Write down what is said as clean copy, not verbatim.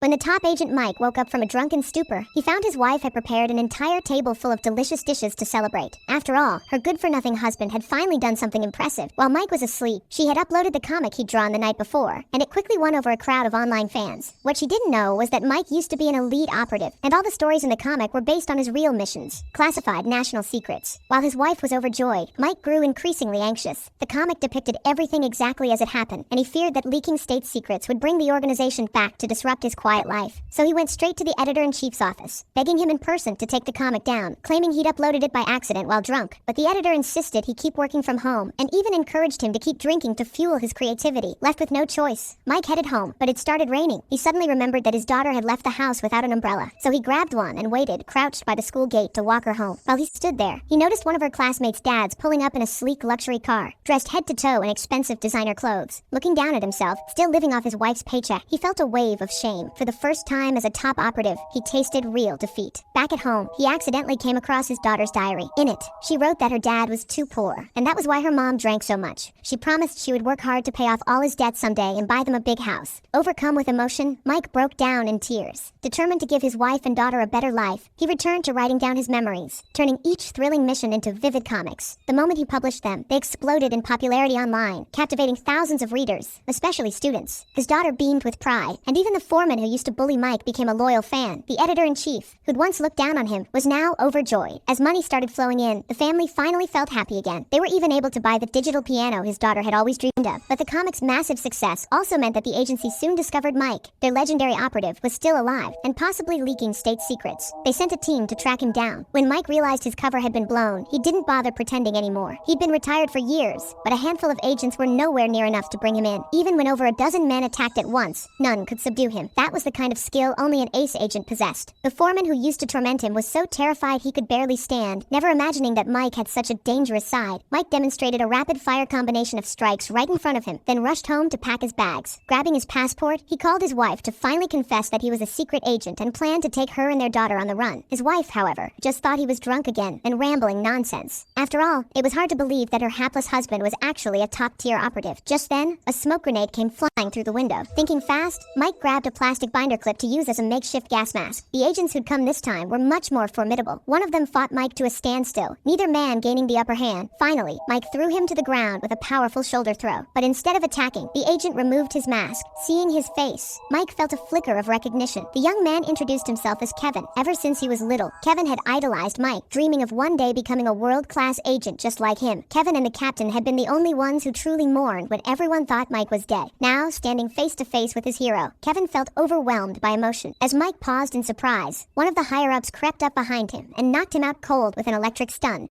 When the top agent Mike woke up from a drunken stupor, he found his wife had prepared an entire table full of delicious dishes to celebrate. After all, her good-for-nothing husband had finally done something impressive. While Mike was asleep, she had uploaded the comic he'd drawn the night before, and it quickly won over a crowd of online fans. What she didn't know was that Mike used to be an elite operative, and all the stories in the comic were based on his real missions, classified national secrets. While his wife was overjoyed, Mike grew increasingly anxious. The comic depicted everything exactly as it happened, and he feared that leaking state secrets would bring the organization back to disrupt his quiet life. So he went straight to the editor-in-chief's office, begging him in person to take the comic down, claiming he'd uploaded it by accident while drunk. But the editor insisted he keep working from home, and even encouraged him to keep drinking to fuel his creativity. Left with no choice, Mike headed home, but it started raining. He suddenly remembered that his daughter had left the house without an umbrella, so he grabbed one and waited, crouched by the school gate to walk her home. While he stood there, he noticed one of her classmates' dads pulling up in a sleek luxury car, dressed head to toe in expensive designer clothes. Looking down at himself, still living off his wife's paycheck, he felt a wave of shame. For the first time as a top operative, he tasted real defeat. Back at home, he accidentally came across his daughter's diary. In it, she wrote that her dad was too poor, and that was why her mom drank so much. She promised she would work hard to pay off all his debts someday and buy them a big house. Overcome with emotion, Mike broke down in tears. Determined to give his wife and daughter a better life, he returned to writing down his memories, turning each thrilling mission into vivid comics. The moment he published them, they exploded in popularity online, captivating thousands of readers, especially students. His daughter beamed with pride, and even the foreman who used to bully Mike became a loyal fan. The editor-in-chief, who'd once looked down on him, was now overjoyed. As money started flowing in, the family finally felt happy again. They were even able to buy the digital piano his daughter had always dreamed of. But the comic's massive success also meant that the agency soon discovered Mike, their legendary operative, was still alive, and possibly leaking state secrets. They sent a team to track him down. When Mike realized his cover had been blown, he didn't bother pretending anymore. He'd been retired for years, but a handful of agents were nowhere near enough to bring him in. Even when over a dozen men attacked at once, none could subdue him. That was the kind of skill only an ace agent possessed. The foreman who used to torment him was so terrified he could barely stand, never imagining that Mike had such a dangerous side. Mike demonstrated a rapid-fire combination of strikes right in front of him, then rushed home to pack his bags. Grabbing his passport, he called his wife to finally confess that he was a secret agent and planned to take her and their daughter on the run. His wife, however, just thought he was drunk again and rambling nonsense. After all, it was hard to believe that her hapless husband was actually a top-tier operative. Just then, a smoke grenade came flying through the window. Thinking fast, Mike grabbed a plastic binder clip to use as a makeshift gas mask. The agents who'd come this time were much more formidable. One of them fought Mike to a standstill, neither man gaining the upper hand. Finally, Mike threw him to the ground with a powerful shoulder throw. But instead of attacking, the agent removed his mask. Seeing his face, Mike felt a flicker of recognition. The young man introduced himself as Kevin. Ever since he was little, Kevin had idolized Mike, dreaming of one day becoming a world-class agent just like him. Kevin and the captain had been the only ones who truly mourned when everyone thought Mike was dead. Now, standing face to face with his hero, Kevin felt overwhelmed by emotion. As Mike paused in surprise, one of the higher-ups crept up behind him and knocked him out cold with an electric stun.